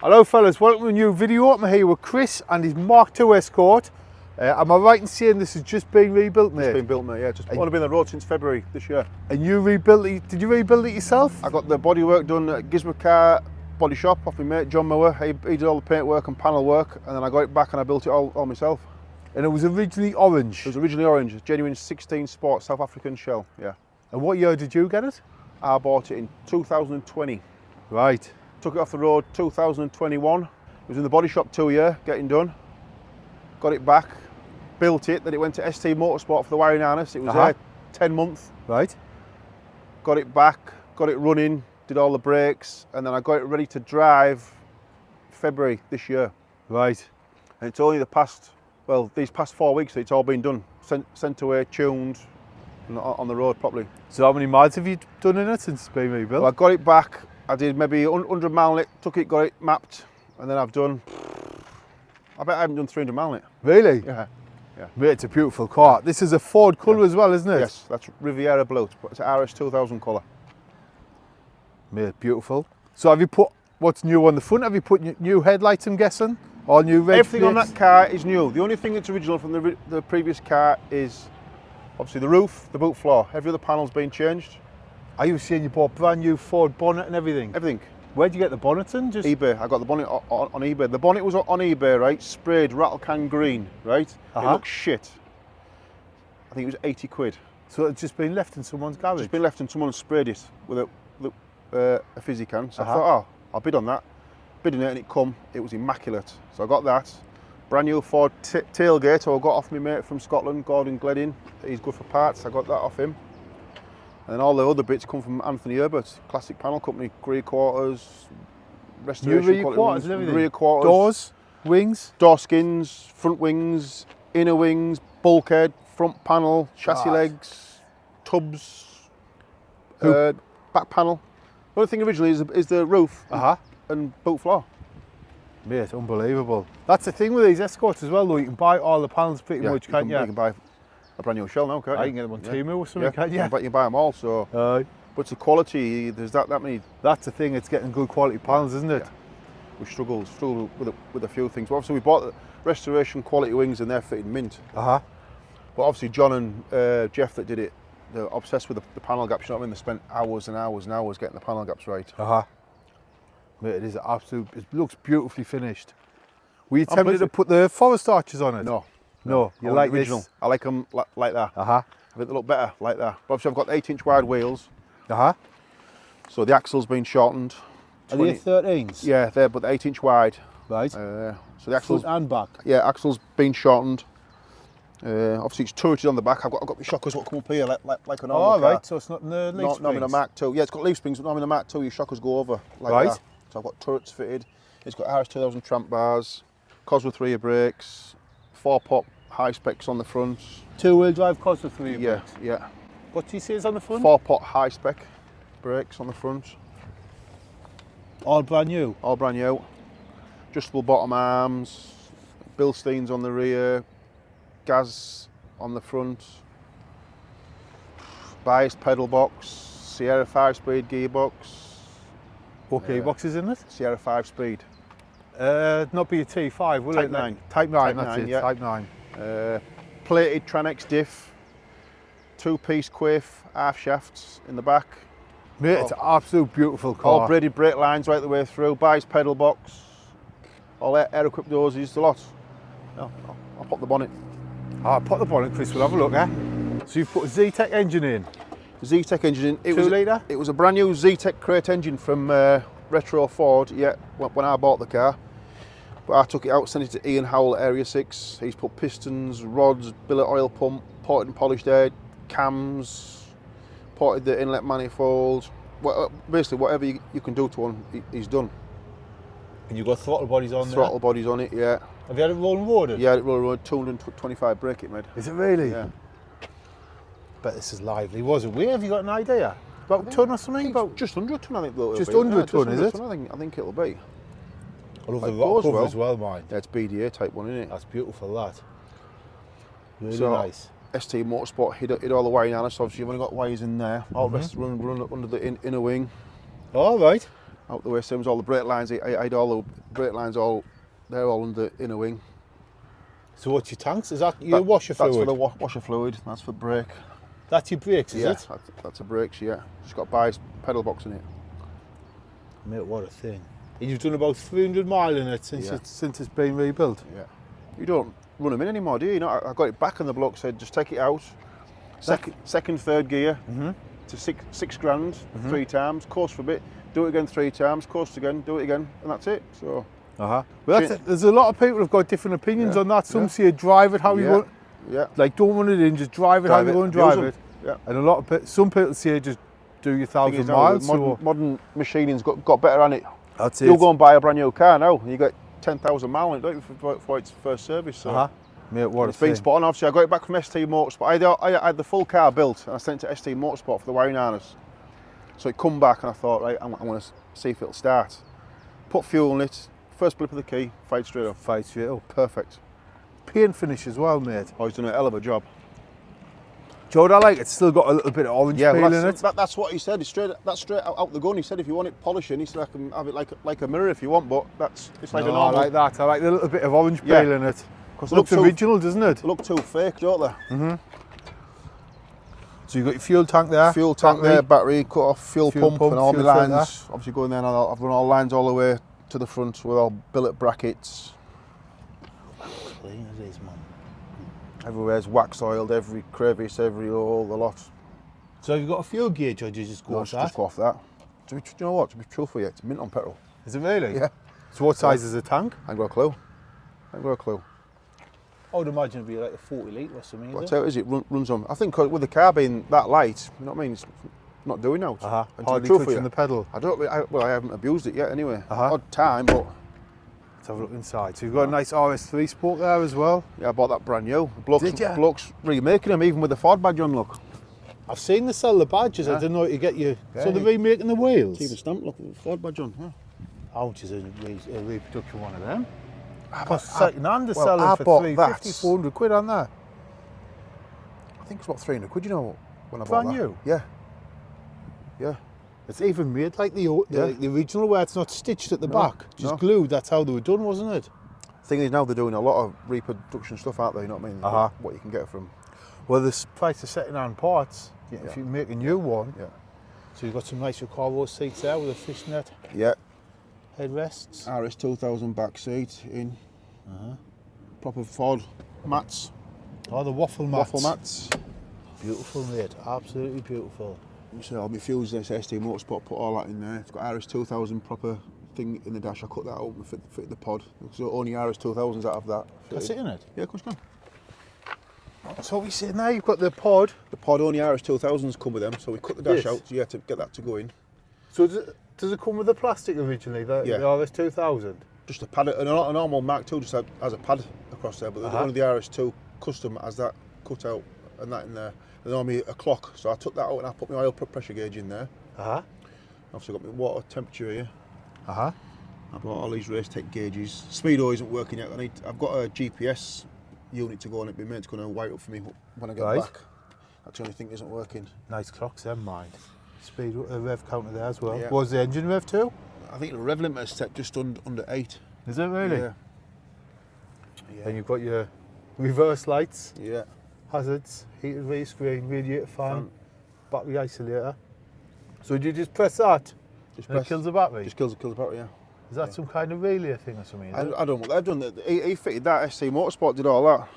Hello fellas, welcome to a new video. I'm here with Chris and his Mk2 Escort. Am I right in saying this has just been rebuilt, mate? It's been built, mate, yeah. Just only been on the road since February this year. And you rebuilt it, did you rebuild it yourself? I got the bodywork done at Mk2 body shop off my mate John Moore. He did all the paintwork and panel work, and then I got it back and I built it all myself. And it was originally orange? It was originally orange, genuine 16 Sport South African shell, yeah. And what year did you get it? I bought it in 2020. Right. Took it off the road 2021. It was in the body shop 2 years, getting done. Got it back, built it, then it went to ST Motorsport for the wiring harness. It was there 10 months. Right. Got it back, got it running, did all the brakes, and then I got it ready to drive February this year. Right. And it's only these past 4 weeks that it's all been done, sent away, tuned, and on the road properly. So how many miles have you done in it since it's been rebuilt? Well, I got it back, I did maybe 100 mile in it, took it, got it mapped, and then I've done, I bet I haven't done 300 mile in it. Really? Yeah. Mate, it's a beautiful car. This is a Ford colour as well, isn't it? Yes, that's Riviera Blue. It's an RS 2000 colour. Mate, beautiful. So have you put what's new on the front? Have you put new headlights, I'm guessing? Or new red Everything on plates? that car is new. The only thing that's original from the previous car is obviously the roof, the boot floor. Every other panel's been changed. Are you saying you bought brand new Ford bonnet and everything? Everything. Where'd you get the bonnets in? Just eBay. I got the bonnet on eBay. The bonnet was on eBay, right? Sprayed rattle can green, right? It looked shit. I think it was 80 quid. So it's just been left in someone's garage? Just been left and someone sprayed it with a fizzy can. So I thought, I'll bid on that. Bid on it and it was immaculate. So I got that. Brand new Ford tailgate I got off my mate from Scotland, Gordon Gledin. He's good for parts. I got that off him. And then all the other bits come from Anthony Herbert, classic panel company, rear quarters, restoration, new rear quarters and everything. Rear quarters, doors, wings, door skins, front wings, inner wings, bulkhead, front panel, chassis legs, tubs, back panel. The only thing originally is the roof and boot floor. Mate, unbelievable. That's the thing with these Escorts as well, though. You can buy all the panels pretty much, can't you? You can buy a brand new shell now, can't you? You can get them on Temu or something, can't you? You can buy them all, so. But it's the quality, there's that many. That's the thing, it's getting good quality panels, isn't it? Yeah. We struggled with a few things. But obviously we bought the restoration quality wings and they're fitted mint. But obviously John and Jeff that did it, they're obsessed with the panel gaps, you know what I mean? They spent hours and hours and hours getting the panel gaps right. Mate, it is it looks beautifully finished. Were you tempted to put the forest arches on it? No, you like original. this? I like them like that. I think they look better like that. But obviously I've got 8-inch wide wheels. So the axle's been shortened. Are they 13s? Yeah, but the 8-inch wide. Right. So the axle's front and back. Yeah, axle's been shortened. Obviously it's turreted on the back. I've got my shockers what come up here like an normal car. Right. So it's not in the leaf springs. Not in a Mk2. Yeah, it's got leaf springs, but not in a Mk2. Your shockers go over like that. So I've got turrets fitted. It's got RS 2000 tramp bars, Cosworth 3 brakes, 4-pot high specs on the front. 2-wheel drive Cosworth 3 brakes? Yeah. What do you say is on the front? 4-pot high spec brakes on the front. All brand new? All brand new. Adjustable bottom arms, Bilsteins on the rear, gas on the front, biased pedal box, Sierra 5-speed gearbox. What gearboxes in it? Sierra 5-speed. Not be a T5, will it? Type 9. Type 9, that's 9, it, yeah. Type 9. Plated Tranex diff, 2-piece Quaife half shafts in the back. Mate, it's an absolute beautiful car. All braided brake lines right the way through, biased pedal box, all air-equipped hoses, a lot. No, I'll pop the bonnet. Pop the bonnet, Chris, we'll have a look, So you've put a Zetec engine in? Zetec engine in. 2 litre? It was a brand new Zetec crate engine from Retro Ford, when I bought the car. But I took it out, sent it to Ian Howell at Area 6. He's put pistons, rods, billet oil pump, ported and polished air, cams, ported the inlet manifold. Basically, whatever you can do to one, he's done. And you've got throttle bodies on there? Throttle bodies on it, yeah. Have you had it rolling roaded? Yeah, it rolled 225 brake it made. Is it really? Yeah. Bet this is lively, was it? Where have you got an idea? About a tonne or something? About just under a tonne, I think. Just under a tonne, is it? I think it'll be. I love the rock cover as well, mind. Yeah, it's BDA type one, isn't it? That's beautiful, that. Really nice. ST Motorsport hid all the wiring harness. Obviously, you've only got wires in there. All the rest run under the inner wing. All right. out the way, same as all the brake lines. I had all the brake lines they're all under inner wing. So what's your tanks? Is that your washer fluid? That's for the washer fluid, that's for brake. That's your brakes, is it? That's the brakes, yeah. Just got a bias pedal box in it. Mate, what a thing. And you've done about 300 mile in it since it's been rebuilt? Yeah. You don't run them in anymore, do you? I got it back and the bloke said, just take it out. Second, third gear to six grand 3 times, course for a bit, do it again 3 times, course again, do it again, and that's it. So. Well, there's a lot of people who've got different opinions on that. Some say drive it how you want. Yeah. Like don't run it in, just drive it how you want to drive it. Yeah. And some people say just do your 1,000 miles. Modern machining's got better on it. That's it. You'll go and buy a brand new car now, and you get 10,000 miles on it, don't you, for its first service. So. Mate, what it's been spot on. Obviously, I got it back from ST Motorsport. I had the full car built, and I sent it to ST Motorsport for the wiring harness. So it come back, and I thought, right, I want to see if it'll start. Put fuel in it. First blip of the key, fired straight up. Fired straight up. Perfect. Paint finish as well, mate. Oh, he's done a hell of a job. Do you know what I like? It's still got a little bit of orange peel in it. That's what he said. It's straight out the gun. He said if you want it polishing, he said I can have it like a mirror if you want, but it's like a normal. I like that. I like the little bit of orange peel in it. Because it looks original, doesn't it? Look too fake, don't they? So you've got your fuel tank there. Fuel tank there, battery, cut off, fuel pump and all my lines. Obviously going there now, I've run all lines all the way to the front with all billet brackets. Clean as is, man. Everywhere's wax oiled, every crevice, every hole, the lot. So have you got a fuel gauge or do you just go off that? Just go off that. Do you know what, to be truthful, it's mint on petrol. Is it really? Yeah. So what size is the tank? I ain't got a clue. I would imagine it'd be like a 40 litre or something. What it runs on. I think with the car being that light, you know what I mean, it's not doing out. Hardly touching the pedal. I haven't abused it yet anyway. Odd time, but. Let's have a look inside. So you've got a nice RS3 spoke there as well. Yeah, I bought that brand new. Did you? Blokes remaking them, even with the Ford badge on, look. I've seen them sell the badges, I didn't know you get your... Yeah, so they're remaking the wheels? Even stamp, look, with the Ford badge on. Yeah. How much is a reproduction one of them? Second hand, they're selling for 350, 400 quid, aren't they? I think it's about 300 quid, you know, when I bought that. Brand new? Yeah. Yeah. It's even made like the original where it's not stitched at the back, just glued. That's how they were done, wasn't it? Thing is now they're doing a lot of reproduction stuff out there, you know what I mean? What you can get from. Well, the price of second-hand parts, if you make a new one. Yeah. So you've got some nice Recaro seats there with a fishnet. Yeah. Headrests. RS 2000 back seat in. Proper Ford mats. Oh, the waffle mats. Waffle mats. Beautiful, mate. Absolutely beautiful. So I'll be fused this ST Motorsport, put all that in there. It's got RS 2000 proper thing in the dash. I cut that out and fit the pod. So only RS 2000s that have that. That's it, innit? Yeah, of course you can. So we see now you've got the pod. The pod, only RS 2000s come with them, so we cut the dash out to get that to go in. So does it come with the plastic originally, the RS 2000? Just a pad, a normal Mk2 just has a pad across there, but only the RS2 custom has that cut out and that in there. There's normally a clock, so I took that out and I put my oil pressure gauge in there. Obviously got my water temperature here. I bought all these race tech gauges. Speedo isn't working yet. I've got a GPS unit to go on it. My mate's going to wait up for me when I get back. That's the only thing that isn't working. Nice clocks, them, mind. Speed rev counter there as well. Yeah. Was the engine rev too? I think the rev limiter is set just under 8. Is it really? Yeah. And you've got your reverse lights. Yeah. Hazards, heated rear screen, radiator fan, battery isolator. So do you just press that? It kills the battery? Just kills the battery, yeah. Is that some kind of relay thing or something? I don't know what they've done. He fitted that, ST Motorsport did all that.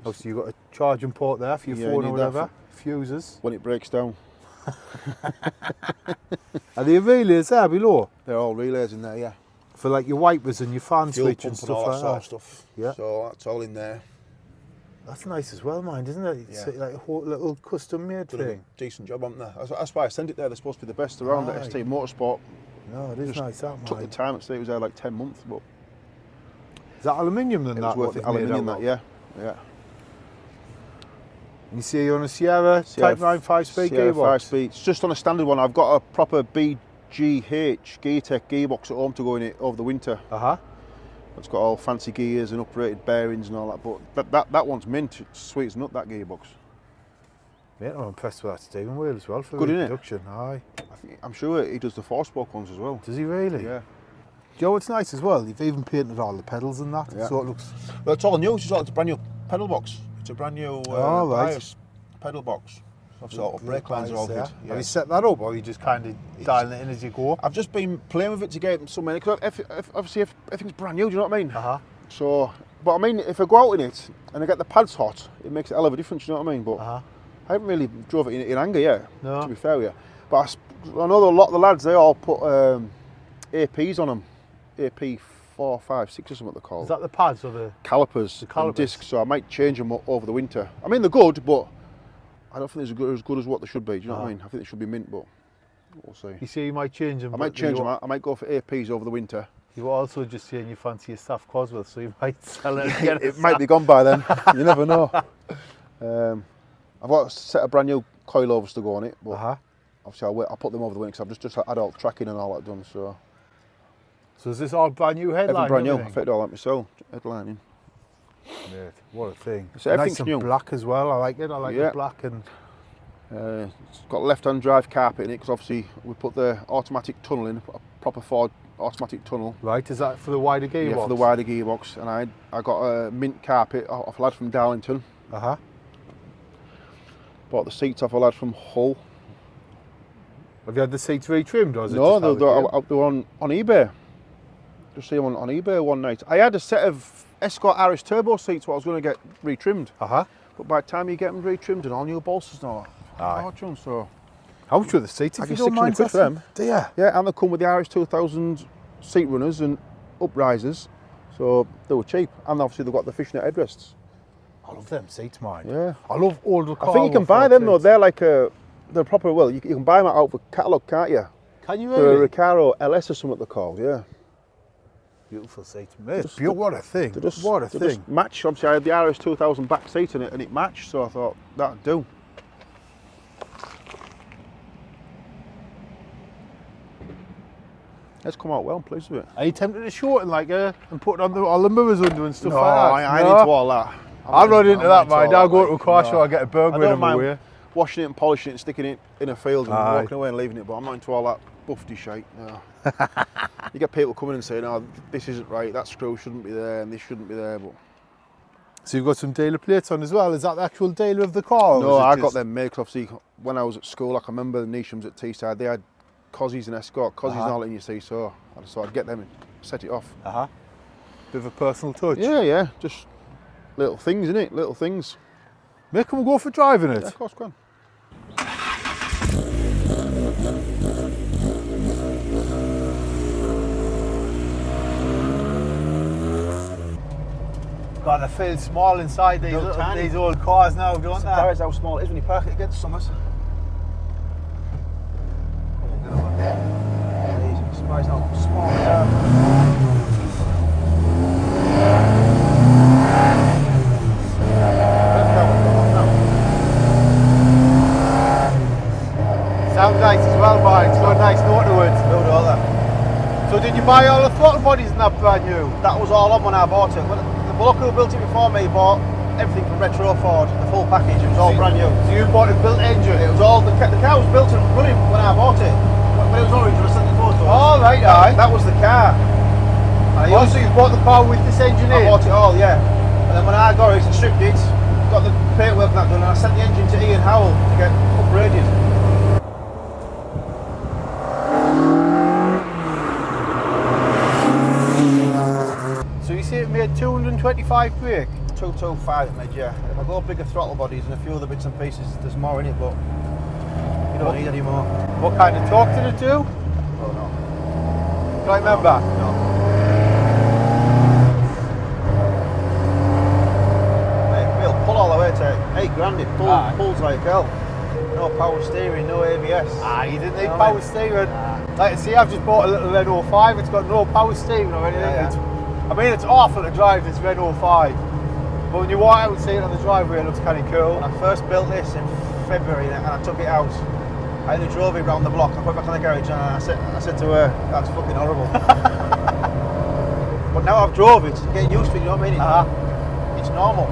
Oh, so you've got a charging port there for your phone or whatever. Fuses. When it breaks down. Are there relays there below? They're all relays in there, yeah. For like your wipers and your fan switch and stuff like that? Sort of stuff. Yeah. So that's all in there. That's nice as well, mind, isn't it? It's like a whole little custom-made thing. Decent job, haven't they? That's why I sent it there. They're supposed to be the best around at ST Motorsport. No, it is nice, that, took the time. It was there like 10 months, but... Is that aluminium then? It was worth it. Aluminium, that, yeah. You see you're on a Sierra Type 9 5-speed gearbox? 5-speed. It's just on a standard one. I've got a proper BGH Geartech gearbox at home to go in it over the winter. It's got all fancy gears and uprated bearings and all that, but that one's mint. It's sweet as nut, that gearbox. Mate, I'm impressed with that steering wheel as well for Good, innit? production. Aye. I'm sure he does the 4-spoke ones as well. Does he really? Yeah. Do you know what's nice as well? You've even painted all the pedals and that, Yeah. so it looks... Well, it's all new. It's a brand new pedal box. It's a brand new bias pedal box. Obviously, all brake lines are all good. Have you set that up, or are you just kind of dialing it in as you go? I've just been playing with it to get some money, because obviously everything's brand new, do you know what I mean? So, but I mean, if I go out in it and I get the pads hot, it makes a hell of a difference, you know what I mean? But I haven't really drove it in anger yet, to be fair with you. But I know a lot of the lads, they all put APs on them. AP 4, 5, 6 or something they're called. Is that the pads or the calipers? And discs, so I might change them over the winter. I mean, they're good, but I don't think they're as good as what they should be, do you know what I mean? I think they should be mint, but we'll see. You say you might change them? I might change them. I might go for APs over the winter. You were also just saying you fancy your Staff Cosworth, so you might sell it again. It might be gone by then. You never know. I've got a set of brand new coilovers to go on it, but obviously I'll put them over the winter because I've just had all tracking and all that done. So is this all brand new headline? Everything brand new. I fitted all that myself. Headlining. Mate, what a thing. So everything's nice new. And black as well. I like it. I like the black and. It's got left-hand drive carpet in it because obviously we put the automatic tunnel in, a proper Ford automatic tunnel. Right, is that for the wider gearbox? Yeah, for the wider gearbox. And I got a mint carpet off a lad from Darlington. Bought the seats off a lad from Hull. Have you had the seats retrimmed, or is no, it just they were on eBay. Just see them on eBay one night. I had a set of Escort RS turbo seats what I was going to get retrimmed. But by the time you get them retrimmed and all new bolsters and all that, so how much were the seats? If you don't mind, quid for them. Do you? Yeah, and they come with the RS 2000 seat runners and uprisers, so they were cheap. And obviously they've got the fishnet headrests. I love them seats, mine. Yeah, I love older cars. I think you can buy them though. They're like they're proper. Well, you can buy them out of a catalogue, can't you? Can you really? They're a Recaro LS or something they're called. Yeah. Beautiful seats, mate. What a thing. What a thing. Just match. Obviously, I had the RS 2000 back seat in it, and it matched. So I thought that'd do. It's come out well. I'm pleased with it. Are you tempted to shorten and put on all the mirrors under and stuff no, like that? I ain't into all that. I'm not into that, mate. I'll go to a car show, I get a burger in my way. Washing it and polishing it and sticking it in a field and walking away and leaving it, but I'm not into all that buffety shite. No. You get people coming and saying, "Oh, this isn't right. That screw shouldn't be there, and this shouldn't be there." But so you've got some dealer plates on as well. Is that the actual dealer of the car? No, I got them made. Cause obviously, when I was at school, I can remember the Nishams at Teesside. They had Cozzies and Escort, Cozzies and all that, you see. So I just thought I'd get them and set it off. Bit of a personal touch. Yeah, just little things, innit? Little things. Mate, can we go for driving it? Yeah, of course, go on. God, they feel small inside these old cars now, don't they? Surprised how small it is when you park it against summers. Surprised how small they are. Sounds nice as well, mate. It's got a nice note to it. All that. So did you buy all the throttle bodies in that brand new? That was all on when I bought it. The bloke who built it before me bought everything from Retro Ford, the full package. It was all brand new. So you bought a built engine? It was all, the car was built and running when I bought it. When it was orange, I sent you photos. Oh, right, aye. That was the car. So you bought the car with this engine in? I bought it all, yeah. And then when I got it and stripped it, got the paintwork and that done, and I sent the engine to Ian Howell to get upgraded. So you say it made 225 brake? 225 it made, yeah. If I go bigger throttle bodies and a few other bits and pieces, there's more in it, but you don't need any more. What kind of torque did it do? Oh no. Can I remember? No. Mate, it'll pull all the way to 8 grand, it pulls like hell. No power steering, no ABS. You didn't need power steering. Like, see, I've just bought a little Renault 5, it's got no power steering or anything. I mean, it's awful to drive this Renault 5, but when you walk out and see it on the driveway, it looks kind of cool. When I first built this in February and I took it out, I only drove it round the block, I put it back in the garage and I said to her, that's fucking horrible. But now I've drove it, getting used to it, you know what I mean? It's normal.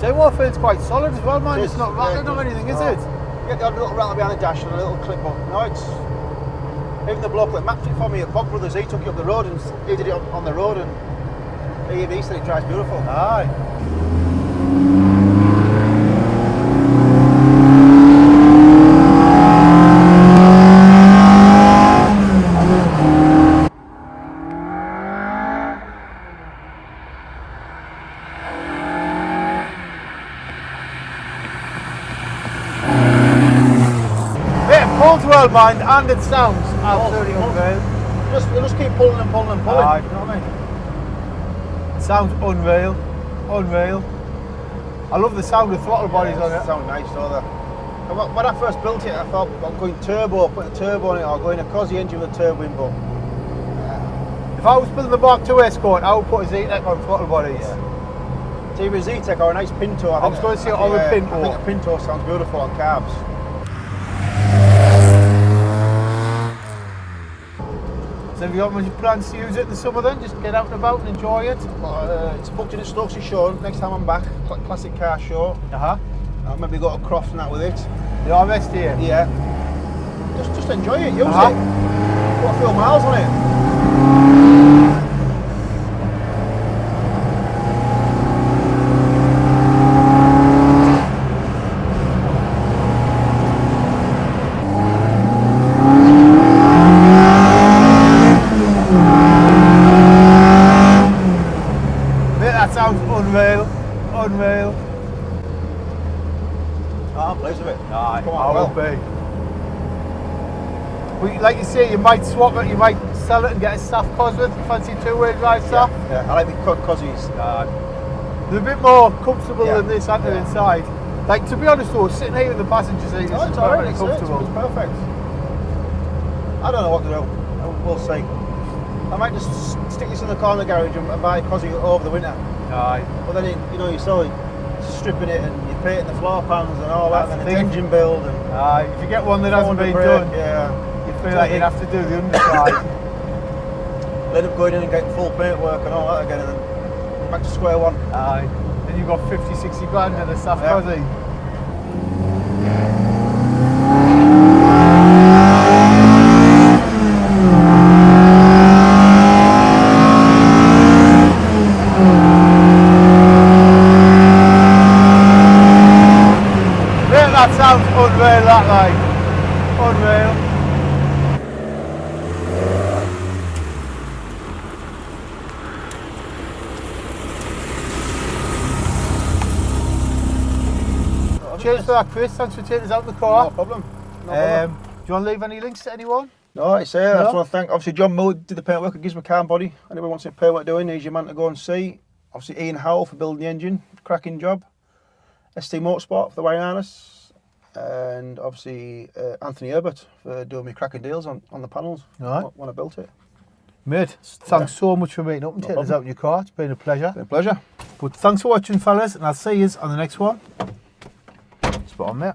servo feels quite solid as well, man. It's not rattling or anything, is it? You get the odd little rattle behind the dash and a little clip, but no, it's... Even the bloke that mapped it for me at Bog Brothers, he took it up the road and he did it on the road, and he said it drives beautiful. Aye. Well, mind, and it sounds absolutely unreal. Just keep pulling and pulling and pulling. Aye. You know what I mean? It sounds unreal, unreal. I love the sound of throttle bodies on it. It sounds nice, don't they? When I first built it, I thought I'm going turbo, putting a turbo on it, or going a Cosy engine with a turbo in, but if I was building the Mk2 Escort, I would put a Zetec on throttle bodies. Yeah. It's either a Zetec or a nice Pinto. I was going to say on a Pinto. I think a Pinto sounds beautiful on carbs. So have you got much plans to use it in the summer then? Just get out and about and enjoy it? It's booked in at Stokesy show next time I'm back, classic car show. I'll maybe go to Crofts and that with it. The RS here? Yeah. Just enjoy it, use it. Put a few miles on it. Unreal. Oh, I'm pleased with it. Aye, come on, I will be. Well, like you say, you might swap it, you might sell it and get a SAF Cosworth. Fancy two-wheel drive SAF? Yeah, I like the Cosys. They're a bit more comfortable than this, aren't they, inside? Like, to be honest though, sitting here in the passenger seat is perfectly comfortable. It's perfect. I don't know what to do. We'll see. I might just stick this in the corner garage and buy a Cosy over the winter. Aye. But then, you're slowly stripping it and you're painting the floor pans and all that, and the engine build. And aye, if you get one that hasn't been done, you feel like you'd have to do the underside. End up going in and getting full paint work and all that again, and then back to square one. Aye. Then you've got 50, 60 grand in a SAF Cosy. That sounds unreal, that like. Unreal. Cheers for that, Chris. Thanks for taking us out in the car. No problem. Do you want to leave any links to anyone? No, I say, I just want to thank, obviously, John Miller did the paintwork at Gizmo Car and Body. Anybody wants any paintwork doing, he's your man to go and see. Obviously, Ian Howell for building the engine, cracking job. ST Motorsport for the wiring harness. And obviously Anthony Herbert for doing me cracking deals on the panels when I built it. Mate, thanks so much for meeting up and taking us out in your car. It's been a pleasure. Been a pleasure. But thanks for watching, fellas, and I'll see you on the next one. Spot on, mate.